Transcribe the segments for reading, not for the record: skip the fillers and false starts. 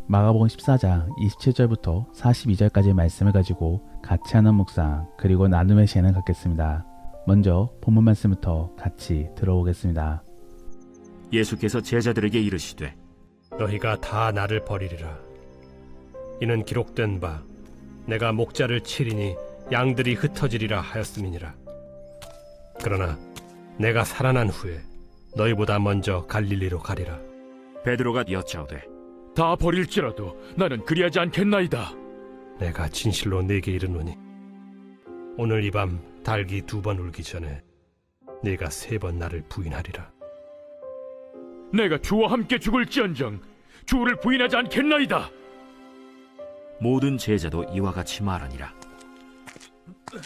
마가복음 14장 27절부터 42절까지의 말씀을 가지고 같이 하는 묵상 그리고 나눔의 시간을 갖겠습니다. 먼저 본문 말씀부터 같이 들어보겠습니다. 예수께서 제자들에게 이르시되 너희가 다 나를 버리리라. 이는 기록된 바 내가 목자를 치리니 양들이 흩어지리라 하였음이니라. 그러나 내가 살아난 후에 너희보다 먼저 갈릴리로 가리라. 베드로가 여짜오되 다 버릴지라도 나는 그리하지 않겠나이다. 내가 진실로 네게 이르노니 오늘 이 밤 닭이 2번 울기 전에 네가 3번 나를 부인하리라. 내가 주와 함께 죽을지언정 주를 부인하지 않겠나이다. 모든 제자도 이와 같이 말하니라.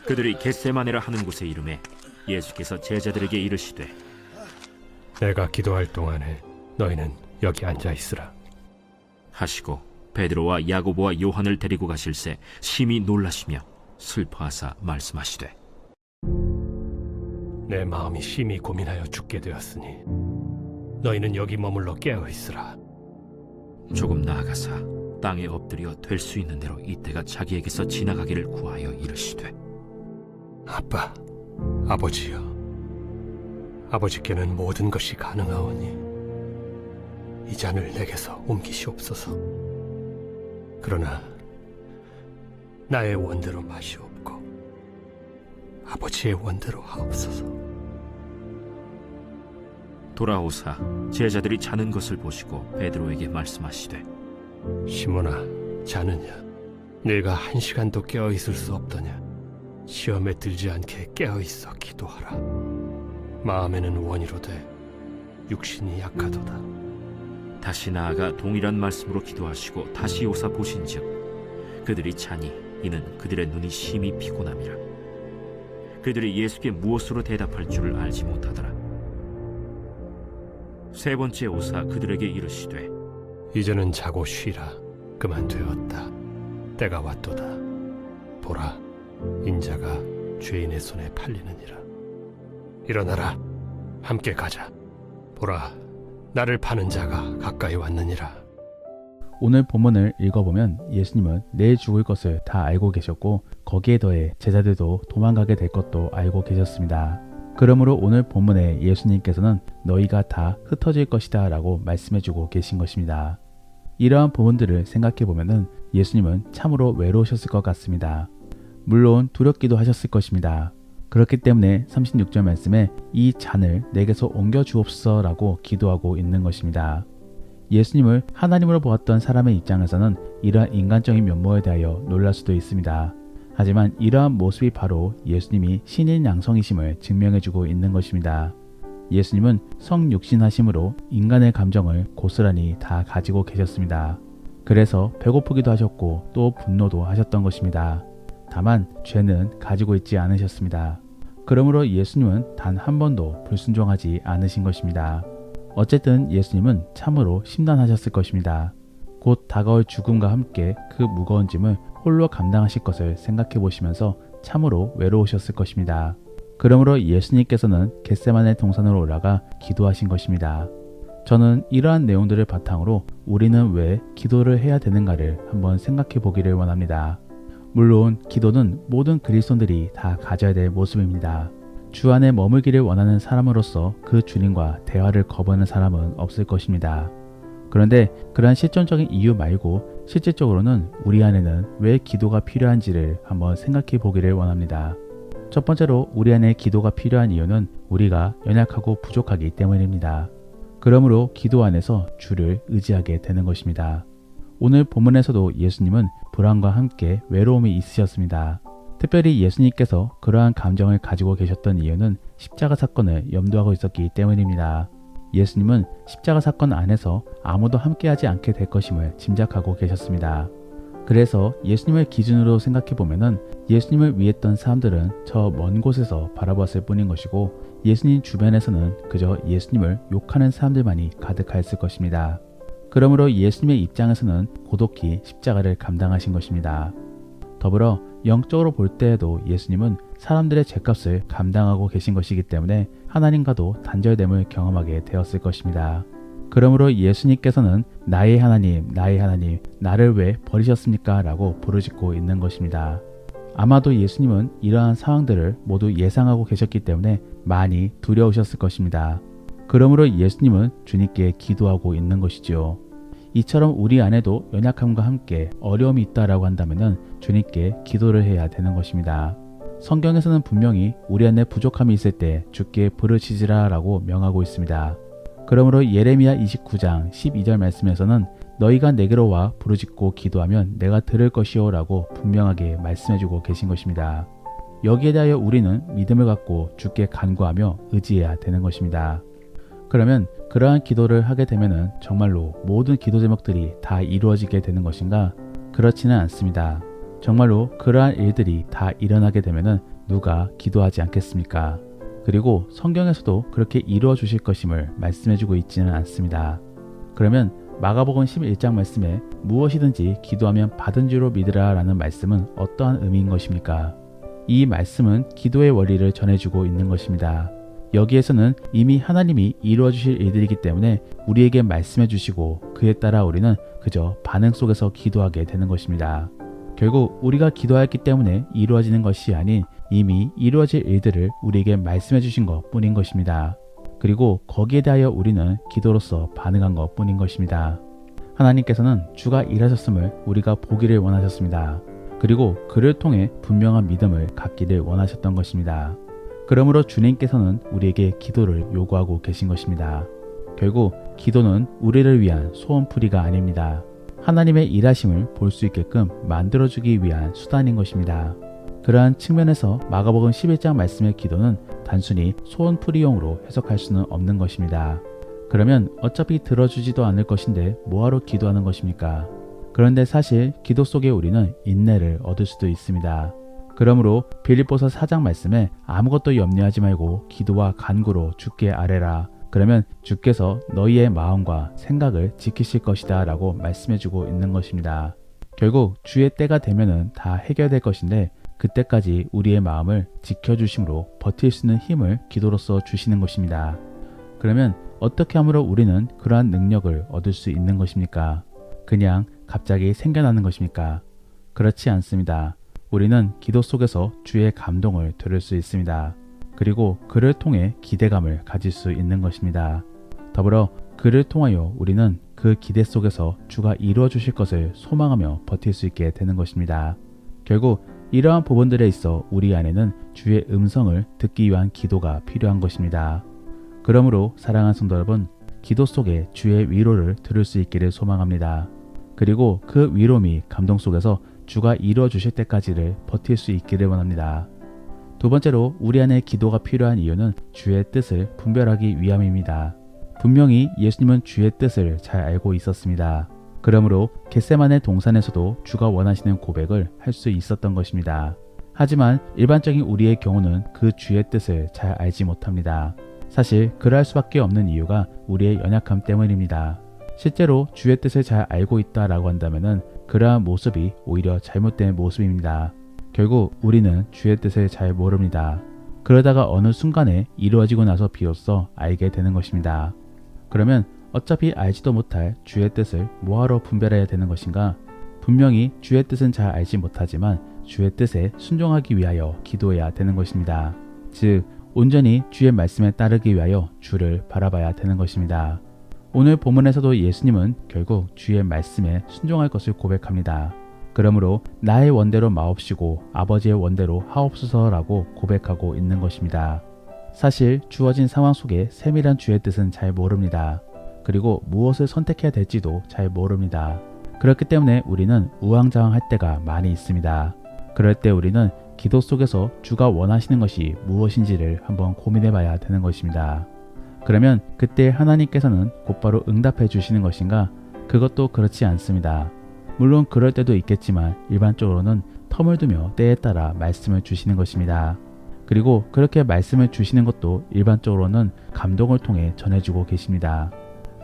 그들이 겟세마네라 하는 곳에 이르매 예수께서 제자들에게 이르시되 내가 기도할 동안에 너희는 여기 앉아 있으라 하시고 베드로와 야고보와 요한을 데리고 가실새 심히 놀라시며 슬퍼하사 말씀하시되 내 마음이 심히 고민하여 죽게 되었으니 너희는 여기 머물러 깨어 있으라. 조금 나아가사 땅에 엎드려 될 수 있는 대로 이때가 자기에게서 지나가기를 구하여 이르시되 아빠, 아버지여, 아버지께는 모든 것이 가능하오니 이 잔을 내게서 옮기시옵소서. 그러나 나의 원대로 마시옵고 아버지의 원대로 하옵소서. 돌아오사 제자들이 자는 것을 보시고 베드로에게 말씀하시되 시몬아, 자느냐? 네가 1시간도 깨어 있을 수 없더냐? 시험에 들지 않게 깨어 있어 기도하라. 마음에는 원이로되 육신이 약하도다. 다시 나아가 동일한 말씀으로 기도하시고 다시 오사 보신즉 그들이 자니 이는 그들의 눈이 심히 피곤함이라. 그들이 예수께 무엇으로 대답할 줄을 알지 못하더라. 3번째 오사 그들에게 이르시되 이제는 자고 쉬라. 그만 되었다. 때가 왔도다. 보라, 인자가 죄인의 손에 팔리느니라. 일어나라, 함께 가자. 보라, 나를 파는 자가 가까이 왔느니라. 오늘 본문을 읽어보면 예수님은 내일 죽을 것을 다 알고 계셨고 거기에 더해 제자들도 도망가게 될 것도 알고 계셨습니다. 그러므로 오늘 본문에 예수님께서는 너희가 다 흩어질 것이다 라고 말씀해주고 계신 것입니다. 이러한 부분들을 생각해보면 예수님은 참으로 외로우셨을 것 같습니다. 물론 두렵기도 하셨을 것입니다. 그렇기 때문에 36절 말씀에 이 잔을 내게서 옮겨 주옵소서 라고 기도하고 있는 것입니다. 예수님을 하나님으로 보았던 사람의 입장에서는 이러한 인간적인 면모에 대하여 놀랄 수도 있습니다. 하지만 이러한 모습이 바로 예수님이 신인 양성이심을 증명해주고 있는 것입니다. 예수님은 성육신하심으로 인간의 감정을 고스란히 다 가지고 계셨습니다. 그래서 배고프기도 하셨고 또 분노도 하셨던 것입니다. 다만 죄는 가지고 있지 않으셨습니다. 그러므로 예수님은 단 한 번도 불순종하지 않으신 것입니다. 어쨌든 예수님은 참으로 심란하셨을 것입니다. 곧 다가올 죽음과 함께 그 무거운 짐을 홀로 감당하실 것을 생각해 보시면서 참으로 외로우셨을 것입니다. 그러므로 예수님께서는 겟세마네 동산으로 올라가 기도하신 것입니다. 저는 이러한 내용들을 바탕으로 우리는 왜 기도를 해야 되는가를 한번 생각해 보기를 원합니다. 물론 기도는 모든 그리스도인들이 다 가져야 될 모습입니다. 주 안에 머물기를 원하는 사람으로서 그 주님과 대화를 거부하는 사람은 없을 것입니다. 그런데 그러한 실존적인 이유 말고 실질적으로는 우리 안에는 왜 기도가 필요한지를 한번 생각해 보기를 원합니다. 첫 번째로 우리 안에 기도가 필요한 이유는 우리가 연약하고 부족하기 때문입니다. 그러므로 기도 안에서 주를 의지하게 되는 것입니다. 오늘 본문에서도 예수님은 불안과 함께 외로움이 있으셨습니다. 특별히 예수님께서 그러한 감정을 가지고 계셨던 이유는 십자가 사건을 염두하고 있었기 때문입니다. 예수님은 십자가 사건 안에서 아무도 함께하지 않게 될 것임을 짐작하고 계셨습니다. 그래서 예수님을 기준으로 생각해보면 예수님을 위했던 사람들은 저 먼 곳에서 바라보았을 뿐인 것이고 예수님 주변에서는 그저 예수님을 욕하는 사람들만이 가득하였을 것입니다. 그러므로 예수님의 입장에서는 고독히 십자가를 감당하신 것입니다. 더불어 영적으로 볼 때에도 예수님은 사람들의 죄값을 감당하고 계신 것이기 때문에 하나님과도 단절됨을 경험하게 되었을 것입니다. 그러므로 예수님께서는 나의 하나님, 나의 하나님, 나를 왜 버리셨습니까? 라고 부르짖고 있는 것입니다. 아마도 예수님은 이러한 상황들을 모두 예상하고 계셨기 때문에 많이 두려우셨을 것입니다. 그러므로 예수님은 주님께 기도하고 있는 것이지요. 이처럼 우리 안에도 연약함과 함께 어려움이 있다라고 한다면 주님께 기도를 해야 되는 것입니다. 성경에서는 분명히 우리 안에 부족함이 있을 때 주께 부르짖으라 라고 명하고 있습니다. 그러므로 예레미야 29장 12절 말씀에서는 너희가 내게로 와 부르짖고 기도하면 내가 들을 것이요 라고 분명하게 말씀해주고 계신 것입니다. 여기에 대하여 우리는 믿음을 갖고 주께 간구하며 의지해야 되는 것입니다. 그러면 그러한 기도를 하게 되면 정말로 모든 기도 제목들이 다 이루어지게 되는 것인가? 그렇지는 않습니다. 정말로 그러한 일들이 다 일어나게 되면 누가 기도하지 않겠습니까? 그리고 성경에서도 그렇게 이루어 주실 것임을 말씀해주고 있지는 않습니다. 그러면 마가복음 11장 말씀에 무엇이든지 기도하면 받은 줄로 믿으라 라는 말씀은 어떠한 의미인 것입니까? 이 말씀은 기도의 원리를 전해주고 있는 것입니다. 여기에서는 이미 하나님이 이루어 주실 일들이기 때문에 우리에게 말씀해 주시고 그에 따라 우리는 그저 반응 속에서 기도하게 되는 것입니다. 결국 우리가 기도하였기 때문에 이루어지는 것이 아닌 이미 이루어질 일들을 우리에게 말씀해 주신 것 뿐인 것입니다. 그리고 거기에 대하여 우리는 기도로서 반응한 것 뿐인 것입니다. 하나님께서는 주가 일하셨음을 우리가 보기를 원하셨습니다. 그리고 그를 통해 분명한 믿음을 갖기를 원하셨던 것입니다. 그러므로 주님께서는 우리에게 기도를 요구하고 계신 것입니다. 결국 기도는 우리를 위한 소원풀이가 아닙니다. 하나님의 일하심을 볼 수 있게끔 만들어주기 위한 수단인 것입니다. 그러한 측면에서 마가복음 11장 말씀의 기도는 단순히 소원풀이용으로 해석할 수는 없는 것입니다. 그러면 어차피 들어주지도 않을 것인데 뭐하러 기도하는 것입니까? 그런데 사실 기도 속에 우리는 인내를 얻을 수도 있습니다. 그러므로 빌립보서 4장 말씀에 아무것도 염려하지 말고 기도와 간구로 주께 아뢰라. 그러면 주께서 너희의 마음과 생각을 지키실 것이다 라고 말씀해주고 있는 것입니다. 결국 주의 때가 되면은 다 해결될 것인데 그때까지 우리의 마음을 지켜주심으로 버틸 수 있는 힘을 기도로서 주시는 것입니다. 그러면 어떻게 함으로 우리는 그러한 능력을 얻을 수 있는 것입니까? 그냥 갑자기 생겨나는 것입니까? 그렇지 않습니다. 우리는 기도 속에서 주의 감동을 들을 수 있습니다. 그리고 그를 통해 기대감을 가질 수 있는 것입니다. 더불어 그를 통하여 우리는 그 기대 속에서 주가 이루어 주실 것을 소망하며 버틸 수 있게 되는 것입니다. 결국 이러한 부분들에 있어 우리 안에는 주의 음성을 듣기 위한 기도가 필요한 것입니다. 그러므로 사랑하는 성도 여러분, 기도 속에 주의 위로를 들을 수 있기를 소망합니다. 그리고 그 위로 및 감동 속에서 주가 이루어 주실 때까지를 버틸 수 있기를 원합니다. 두 번째로 우리 안에 기도가 필요한 이유는 주의 뜻을 분별하기 위함입니다. 분명히 예수님은 주의 뜻을 잘 알고 있었습니다. 그러므로 겟세마네 동산에서도 주가 원하시는 고백을 할 수 있었던 것입니다. 하지만 일반적인 우리의 경우는 그 주의 뜻을 잘 알지 못합니다. 사실 그럴 수밖에 없는 이유가 우리의 연약함 때문입니다. 실제로 주의 뜻을 잘 알고 있다라고 한다면 그러한 모습이 오히려 잘못된 모습입니다. 결국 우리는 주의 뜻을 잘 모릅니다. 그러다가 어느 순간에 이루어지고 나서 비로소 알게 되는 것입니다. 그러면 어차피 알지도 못할 주의 뜻을 뭐하러 분별해야 되는 것인가? 분명히 주의 뜻은 잘 알지 못하지만 주의 뜻에 순종하기 위하여 기도해야 되는 것입니다. 즉 온전히 주의 말씀에 따르기 위하여 주를 바라봐야 되는 것입니다. 오늘 본문에서도 예수님은 결국 주의 말씀에 순종할 것을 고백합니다. 그러므로 나의 원대로 마옵시고 아버지의 원대로 하옵소서라고 고백하고 있는 것입니다. 사실 주어진 상황 속에 세밀한 주의 뜻은 잘 모릅니다. 그리고 무엇을 선택해야 될지도 잘 모릅니다. 그렇기 때문에 우리는 우왕좌왕할 때가 많이 있습니다. 그럴 때 우리는 기도 속에서 주가 원하시는 것이 무엇인지를 한번 고민해 봐야 되는 것입니다. 그러면 그때 하나님께서는 곧바로 응답해 주시는 것인가? 그것도 그렇지 않습니다. 물론 그럴 때도 있겠지만 일반적으로는 텀을 두며 때에 따라 말씀을 주시는 것입니다. 그리고 그렇게 말씀을 주시는 것도 일반적으로는 감동을 통해 전해주고 계십니다.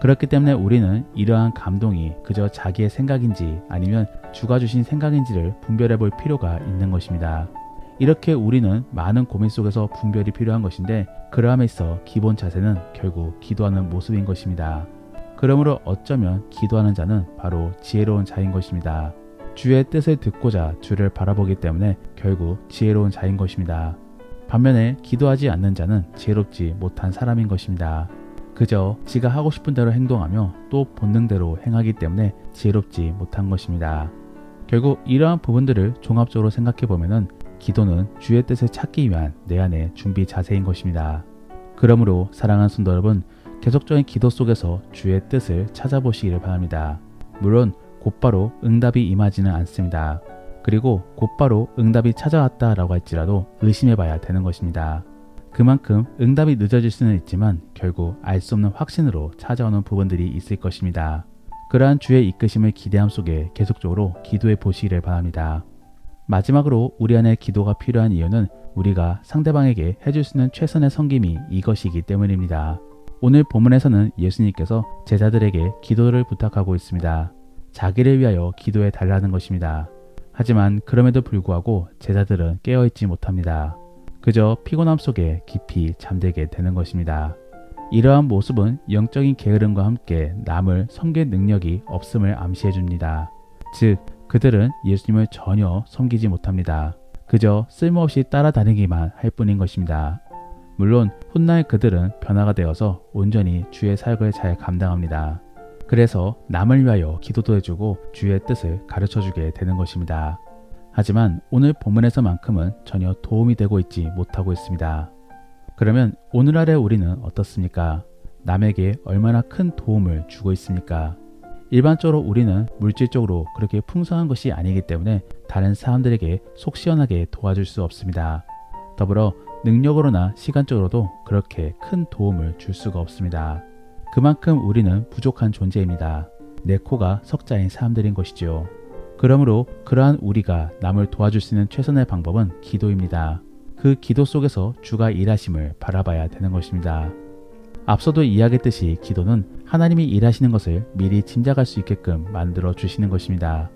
그렇기 때문에 우리는 이러한 감동이 그저 자기의 생각인지 아니면 주가 주신 생각인지를 분별해 볼 필요가 있는 것입니다. 이렇게 우리는 많은 고민 속에서 분별이 필요한 것인데 그러함에 있어 기본 자세는 결국 기도하는 모습인 것입니다. 그러므로 어쩌면 기도하는 자는 바로 지혜로운 자인 것입니다. 주의 뜻을 듣고자 주를 바라보기 때문에 결국 지혜로운 자인 것입니다. 반면에 기도하지 않는 자는 지혜롭지 못한 사람인 것입니다. 그저 지가 하고 싶은 대로 행동하며 또 본능대로 행하기 때문에 지혜롭지 못한 것입니다. 결국 이러한 부분들을 종합적으로 생각해 보면은 기도는 주의 뜻을 찾기 위한 내 안의 준비 자세인 것입니다. 그러므로 사랑하는 성도 여러분, 계속적인 기도 속에서 주의 뜻을 찾아보시기를 바랍니다. 물론 곧바로 응답이 임하지는 않습니다. 그리고 곧바로 응답이 찾아왔다라고 할지라도 의심해 봐야 되는 것입니다. 그만큼 응답이 늦어질 수는 있지만 결국 알 수 없는 확신으로 찾아오는 부분들이 있을 것입니다. 그러한 주의 이끄심을 기대함 속에 계속적으로 기도해 보시기를 바랍니다. 마지막으로 우리 안에 기도가 필요한 이유는 우리가 상대방에게 해줄 수 있는 최선의 섬김이 이것이기 때문입니다. 오늘 본문에서는 예수님께서 제자들에게 기도를 부탁하고 있습니다. 자기를 위하여 기도해 달라는 것입니다. 하지만 그럼에도 불구하고 제자들은 깨어있지 못합니다. 그저 피곤함 속에 깊이 잠들게 되는 것입니다. 이러한 모습은 영적인 게으름과 함께 남을 섬길 능력이 없음을 암시해 줍니다. 즉, 그들은 예수님을 전혀 섬기지 못합니다. 그저 쓸모없이 따라다니기만 할 뿐인 것입니다. 물론 훗날 그들은 변화가 되어서 온전히 주의 사역을 잘 감당합니다. 그래서 남을 위하여 기도도 해주고 주의 뜻을 가르쳐주게 되는 것입니다. 하지만 오늘 본문에서만큼은 전혀 도움이 되고 있지 못하고 있습니다. 그러면 오늘날의 우리는 어떻습니까? 남에게 얼마나 큰 도움을 주고 있습니까? 일반적으로 우리는 물질적으로 그렇게 풍성한 것이 아니기 때문에 다른 사람들에게 속 시원하게 도와줄 수 없습니다. 더불어 능력으로나 시간적으로도 그렇게 큰 도움을 줄 수가 없습니다. 그만큼 우리는 부족한 존재입니다. 내 코가 석자인 사람들인 것이죠. 그러므로 그러한 우리가 남을 도와줄 수 있는 최선의 방법은 기도입니다. 그 기도 속에서 주가 일하심을 바라봐야 되는 것입니다. 앞서도 이야기했듯이 기도는 하나님이 일하시는 것을 미리 짐작할 수 있게끔 만들어 주시는 것입니다.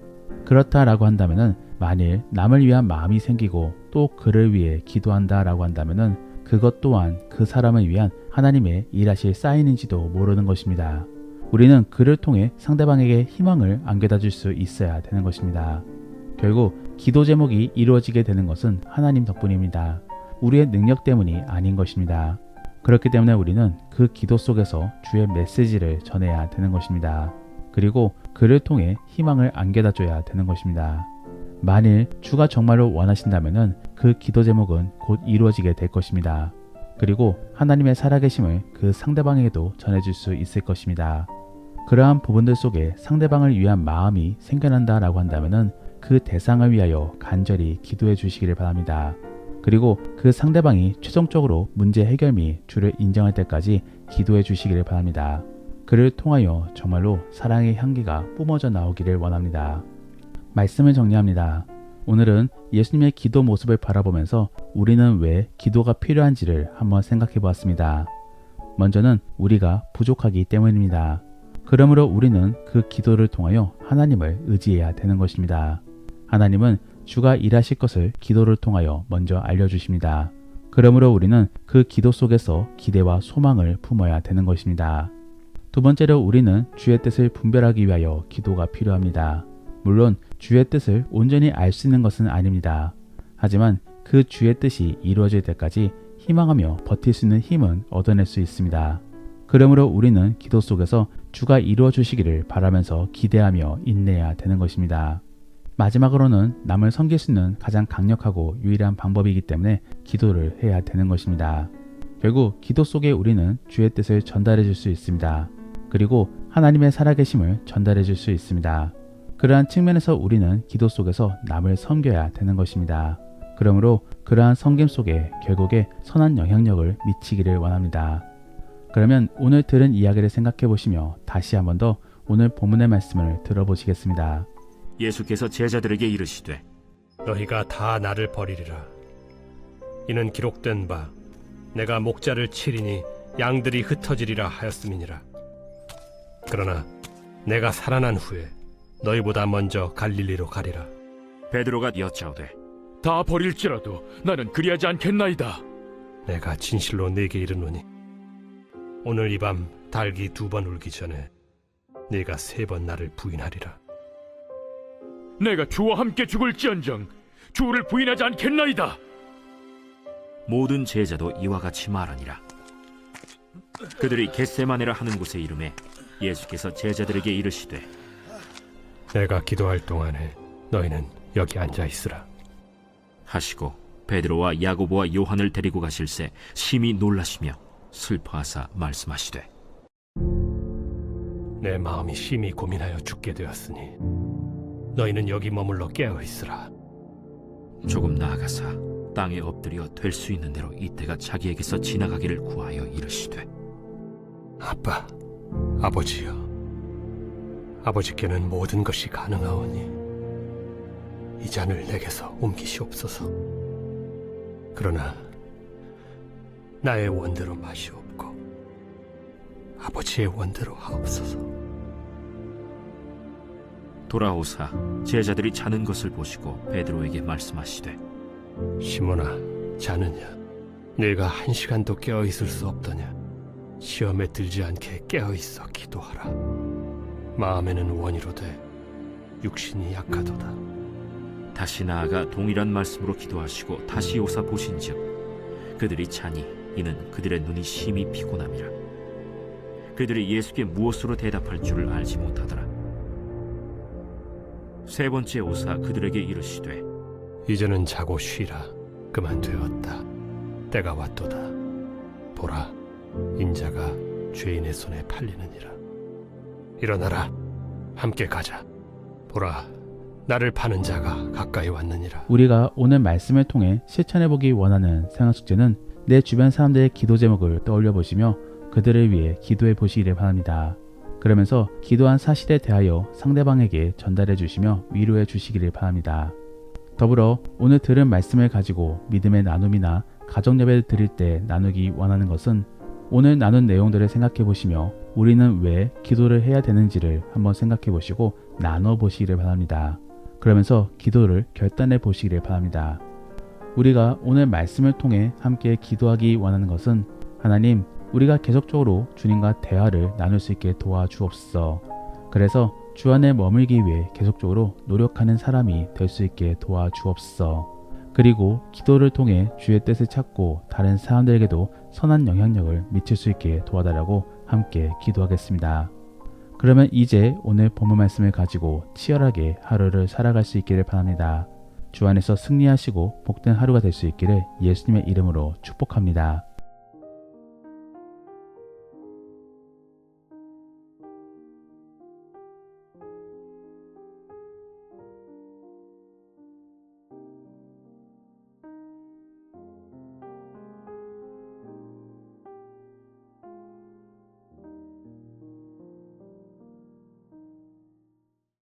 그렇다라고 한다면은 만일 남을 위한 마음이 생기고 또 그를 위해 기도한다라고 한다면은 그것 또한 그 사람을 위한 하나님의 일하실 사인인지도 모르는 것입니다. 우리는 그를 통해 상대방에게 희망을 안겨다 줄 수 있어야 되는 것입니다. 결국 기도 제목이 이루어지게 되는 것은 하나님 덕분입니다. 우리의 능력 때문이 아닌 것입니다. 그렇기 때문에 우리는 그 기도 속에서 주의 메시지를 전해야 되는 것입니다. 그리고 그를 통해 희망을 안겨다 줘야 되는 것입니다. 만일 주가 정말로 원하신다면 그 기도 제목은 곧 이루어지게 될 것입니다. 그리고 하나님의 살아계심을 그 상대방에게도 전해줄 수 있을 것입니다. 그러한 부분들 속에 상대방을 위한 마음이 생겨난다라고 한다면 그 대상을 위하여 간절히 기도해 주시기를 바랍니다. 그리고 그 상대방이 최종적으로 문제 해결 및 주를 인정할 때까지 기도해 주시기를 바랍니다. 그를 통하여 정말로 사랑의 향기가 뿜어져 나오기를 원합니다. 말씀을 정리합니다. 오늘은 예수님의 기도 모습을 바라보면서 우리는 왜 기도가 필요한지를 한번 생각해 보았습니다. 먼저는 우리가 부족하기 때문입니다. 그러므로 우리는 그 기도를 통하여 하나님을 의지해야 되는 것입니다. 하나님은 주가 일하실 것을 기도를 통하여 먼저 알려주십니다. 그러므로 우리는 그 기도 속에서 기대와 소망을 품어야 되는 것입니다. 두 번째로 우리는 주의 뜻을 분별하기 위하여 기도가 필요합니다. 물론 주의 뜻을 온전히 알 수 있는 것은 아닙니다. 하지만 그 주의 뜻이 이루어질 때까지 희망하며 버틸 수 있는 힘은 얻어낼 수 있습니다. 그러므로 우리는 기도 속에서 주가 이루어 주시기를 바라면서 기대하며 인내해야 되는 것입니다. 마지막으로는 남을 섬길 수 있는 가장 강력하고 유일한 방법이기 때문에 기도를 해야 되는 것입니다. 결국 기도 속에 우리는 주의 뜻을 전달해 줄 수 있습니다. 그리고 하나님의 살아계심을 전달해 줄 수 있습니다. 그러한 측면에서 우리는 기도 속에서 남을 섬겨야 되는 것입니다. 그러므로 그러한 섬김 속에 결국에 선한 영향력을 미치기를 원합니다. 그러면 오늘 들은 이야기를 생각해 보시며 다시 한 번 더 오늘 본문의 말씀을 들어보시겠습니다. 예수께서 제자들에게 이르시되 너희가 다 나를 버리리라. 이는 기록된 바 내가 목자를 치리니 양들이 흩어지리라 하였음이니라. 그러나 내가 살아난 후에 너희보다 먼저 갈릴리로 가리라. 베드로가 여짜오되 다 버릴지라도 나는 그리하지 않겠나이다. 내가 진실로 네게 이르노니 오늘 이 밤 닭이 2번 울기 전에 네가 3번 나를 부인하리라. 내가 주와 함께 죽을지언정 주를 부인하지 않겠나이다. 모든 제자도 이와 같이 말하니라. 그들이 겟세마네라 하는 곳에 이르매 예수께서 제자들에게 이르시되 내가 기도할 동안에 너희는 여기 앉아 있으라. 하시고 베드로와 야고보와 요한을 데리고 가실새 심히 놀라시며 슬퍼하사 말씀하시되 내 마음이 심히 고민하여 죽게 되었으니 너희는 여기 머물러 깨어 있으라. 조금 나아가사 땅에 엎드려 될 수 있는 대로 이때가 자기에게서 지나가기를 구하여 이르시되 아빠, 아버지여, 아버지께는 모든 것이 가능하오니 이 잔을 내게서 옮기시옵소서. 그러나 나의 원대로 마시옵고 아버지의 원대로 하옵소서. 돌아오사 제자들이 자는 것을 보시고 베드로에게 말씀하시되 시몬아, 자느냐? 내가 1시간도 깨어 있을 수 없더냐? 시험에 들지 않게 깨어 있어 기도하라. 마음에는 원이로되 육신이 약하도다. 다시 나아가 동일한 말씀으로 기도하시고 다시 오사 보신즉 그들이 자니 이는 그들의 눈이 심히 피곤함이라. 그들이 예수께 무엇으로 대답할 줄을 알지 못하더라. 3번째 오사 그들에게 이르시되 이제는 자고 쉬라. 그만 되었다. 때가 왔도다. 보라, 인자가 죄인의 손에 팔리느니라. 일어나라, 함께 가자. 보라, 나를 파는 자가 가까이 왔느니라. 우리가 오늘 말씀을 통해 실천해보기 원하는 생활 숙제는 내 주변 사람들의 기도 제목을 떠올려 보시며 그들을 위해 기도해 보시기를 바랍니다. 그러면서 기도한 사실에 대하여 상대방에게 전달해 주시며 위로해 주시기를 바랍니다. 더불어 오늘 들은 말씀을 가지고 믿음의 나눔이나 가정 예배를 드릴 때 나누기 원하는 것은 오늘 나눈 내용들을 생각해 보시며 우리는 왜 기도를 해야 되는지를 한번 생각해 보시고 나눠 보시기를 바랍니다. 그러면서 기도를 결단해 보시기를 바랍니다. 우리가 오늘 말씀을 통해 함께 기도하기 원하는 것은 하나님, 우리가 계속적으로 주님과 대화를 나눌 수 있게 도와주옵소서. 그래서 주 안에 머물기 위해 계속적으로 노력하는 사람이 될 수 있게 도와주옵소서. 그리고 기도를 통해 주의 뜻을 찾고 다른 사람들에게도 선한 영향력을 미칠 수 있게 도와달라고 함께 기도하겠습니다. 그러면 이제 오늘 본문 말씀을 가지고 치열하게 하루를 살아갈 수 있기를 바랍니다. 주 안에서 승리하시고 복된 하루가 될 수 있기를 예수님의 이름으로 축복합니다.